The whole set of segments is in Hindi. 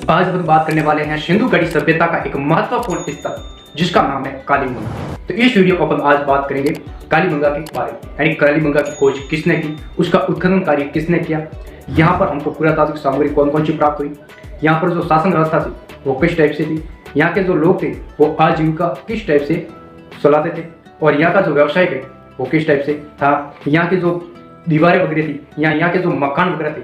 आज हम बात करने वाले हैं सिंधु घाटी सभ्यता का एक महत्वपूर्ण स्थल जिसका नाम है कालीबंगा। तो इस वीडियो को अपन आज बात करेंगे कालीबंगा के बारे में, यानी कालीबंगा की खोज किसने की, उसका उत्खनन कार्य किसने किया, यहाँ पर हमको पुरातात्विक सामग्री कौन कौन सी प्राप्त हुई, यहाँ पर जो शासन व्यवस्था थी वो किस टाइप से थी, यहाँ के जो लोग थे वो आजीविका किस टाइप से चलाते थे, और यहाँ का जो व्यवसाय है वो किस टाइप से था, यहाँ की जो दीवारें वगैरह थी या यहाँ के जो मकान वगैरह थे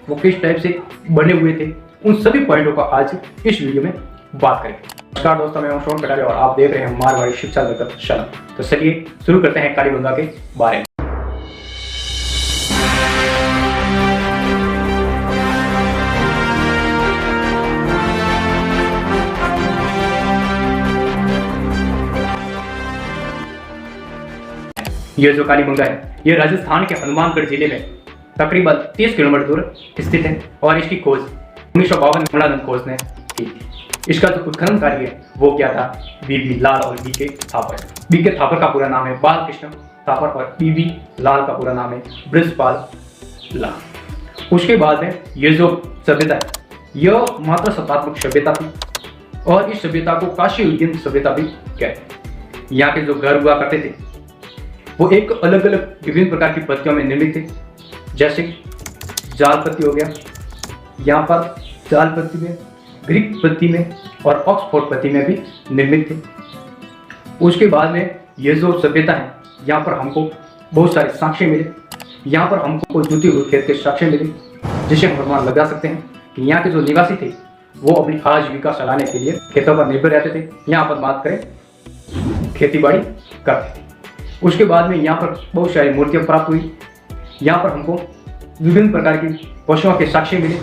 वो किस टाइप से बने हुए थे, उन सभी पॉइंटों का आज इस वीडियो में बात करेंगे। नमस्कार दोस्तों, मैं हूं शोन कटारे और आप देख रहे हैं मारवाड़ी शिक्षा जगत चैनल। तो चलिए शुरू करते हैं कालीबंगा के बारे में। यह जो कालीबंगा है यह राजस्थान के हनुमानगढ़ जिले में तकरीबन 30 किलोमीटर दूर स्थित है और इसकी खोज 1952 में खोज ने की। इसका जो उत्खनन कार्य है वो क्या था, बीबी लाल और बीके थापर। बीके थापर का पूरा नाम है बालकृष्ण थापर और बीबी लाल का पूरा नाम है ब्रजपाल लाल। उसके बाद में ये जो सभ्यता है यह मात्र सत्तात्मक सभ्यता थी और इस सभ्यता को काशी उद्यम सभ्यता भी कहते हैं। यहाँ के जो घर हुआ करते थे वो एक अलग अलग विभिन्न प्रकार की पत्तियों में निर्मित थे, जैसे जाल पत्ती हो गया, यहाँ पर जाल पत्ती में, ग्रीक पत्ती में और ऑक्सफोर्ड पत्ती में भी निर्मित थे। उसके बाद में ये जो सभ्यता है यहाँ पर हमको बहुत सारे साक्ष्य मिले। यहाँ पर हमको जुती हुई खेत के साक्ष्य मिले जिसे हम अनुमान लगा सकते हैं कि यहाँ के जो निवासी थे वो अपनी आजीविका चलाने के लिए खेतों पर निर्भर रहते थे। यहाँ पर बात करें खेती बाड़ी करते थे। उसके बाद में यहाँ पर बहुत सारी मूर्तियाँ प्राप्त हुई। यहाँ पर हमको विभिन्न प्रकार की पशुओं के साक्ष्य मिले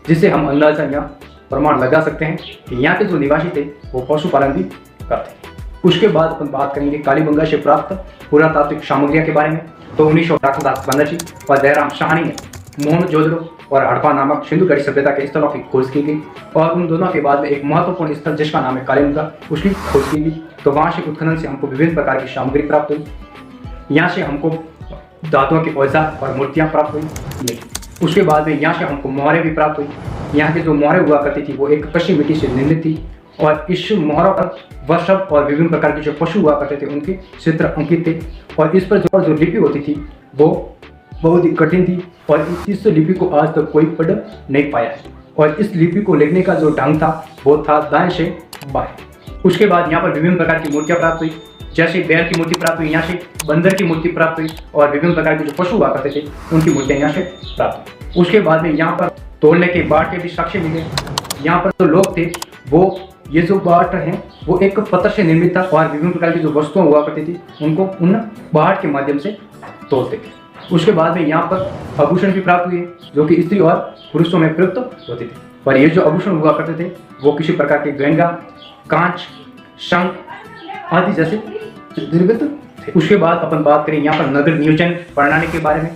जिससे हम अंदाजा यहाँ प्रमाण लगा सकते हैं कि यहाँ के जो निवासी थे वो पशुपालन भी करते थे। उसके बाद अपन बात करेंगे कालीबंगा से प्राप्त पुरातात्विक सामग्रियों के बारे में। तो 1958 बनर्जी और जयराम साहनी ने मोहनजोदड़ो और हड़प्पा नामक सिंधु घाटी सभ्यता के स्थलों की खोज की गई और उन दोनों के बाद में एक महत्वपूर्ण स्थल जिसका नाम है कालीबंगा उसकी खोज की गई। तो वहाँ से उत्खनन से हमको विभिन्न प्रकार की सामग्री प्राप्त हुई। यहाँ से हमको धातुओं के औजार और मूर्तियाँ प्राप्त हुई। उसके बाद में यहाँ से हमको मोहरें भी प्राप्त हुई। यहाँ की जो मोहरें हुआ करती थी वो एक कच्ची मिट्टी से निर्मित थी और इस मोहरों पर वृषभ और विभिन्न प्रकार के जो पशु हुआ करते थे उनके चित्र अंकित थे और इस पर जो लिपि होती थी वो बहुत ही कठिन थी और इस लिपि को आज तक कोई पढ़ नहीं पाया है और इस लिपि को लिखने का जो ढंग था वो था दाएं से बाएं। उसके बाद यहाँ पर विभिन्न प्रकार की मूर्तियाँ प्राप्त हुई, जैसे बैल की मूर्ति प्राप्त हुई, यहाँ से बंदर की मूर्ति प्राप्त हुई और विभिन्न प्रकार के जो पशु हुआ करते थे उनकी मूर्तियाँ यहाँ से प्राप्त हुई। उसके बाद में यहाँ पर तोड़ने के बाट के भी साक्ष्य मिले। यहाँ पर जो लोग थे वो ये जो बाट हैं वो एक पत्थर से निर्मित था और विभिन्न प्रकार की जो वस्तुएं हुआ करती थी उनको उन बाट के माध्यम से तोड़ते थे। उसके बाद में यहाँ पर आभूषण भी प्राप्त हुए जो कि स्त्री और पुरुषों में प्रयुक्त होते थे और ये जो आभूषण हुआ करते थे वो किसी प्रकार के गहंगा, कांच, शंख आदि जैसे निर्मित थे। उसके बाद अपन बात करें यहाँ पर नगर नियोजन प्रणाली के बारे में।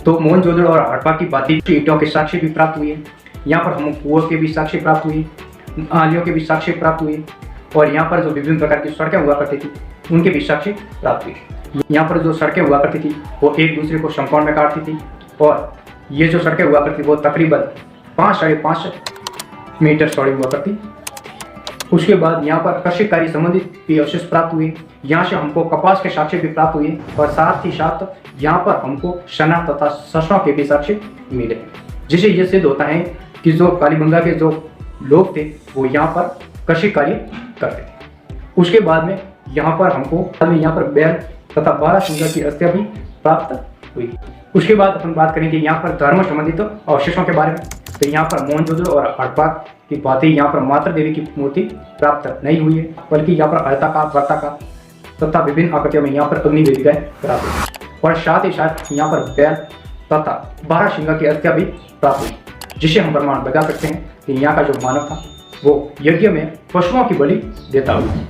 तो मोहनजोदड़ो और हड़प्पा की बाती ईंटों के साक्ष्य भी प्राप्त हुए। यहाँ पर हम कुओं के भी साक्ष्य प्राप्त हुए, नालियों के भी साक्ष्य प्राप्त हुए और यहाँ पर जो विभिन्न प्रकार की सड़कें हुआ करती थी उनके भी साक्ष्य प्राप्त हुए। यहाँ पर जो सड़कें हुआ करती थी वो एक दूसरे को समकोण में काटती थी और ये जो सड़कें हुआ करती वो तकरीबन 5-5.5 मीटर चौड़ी हुआ करती। उसके बाद यहाँ पर कृषि कार्य संबंधित भी अवशेष प्राप्त हुए। यहाँ से हमको कपास के साक्ष्य भी प्राप्त हुए और साथ ही साथ यहाँ पर हमको चना तथा सरसों के भी साक्ष्य मिले, जिससे ये सिद्ध होता है कि जो कालीबंगा के जो लोग थे वो यहाँ पर कृषि कार्य करते थे। उसके बाद में यहाँ पर हमको यहाँ पर बैल तथा 12 सिंह की अस्थियां भी प्राप्त हुई। उसके बाद अपन बात करेंगे यहाँ पर धर्म संबंधित अवशेषों के बारे में। तो यहाँ पर मोहनजोदड़ो और हड़प्पा की बातें यहाँ पर माता देवी की मूर्ति प्राप्त नहीं हुई है, बल्कि यहाँ पर आयताकार, वर्ताकार तथा विभिन्न आकृतियों में यहाँ पर अग्नि वेदिकाएं प्राप्त हुई और साथ ही साथ यहाँ पर बैल तथा 12 सिंह की अस्थियां भी प्राप्त हुई, जिससे हम प्रमाण लगा सकते हैं कि यहाँ का जो मानव था वो यज्ञ में पशुओं की बलि देता हुआ।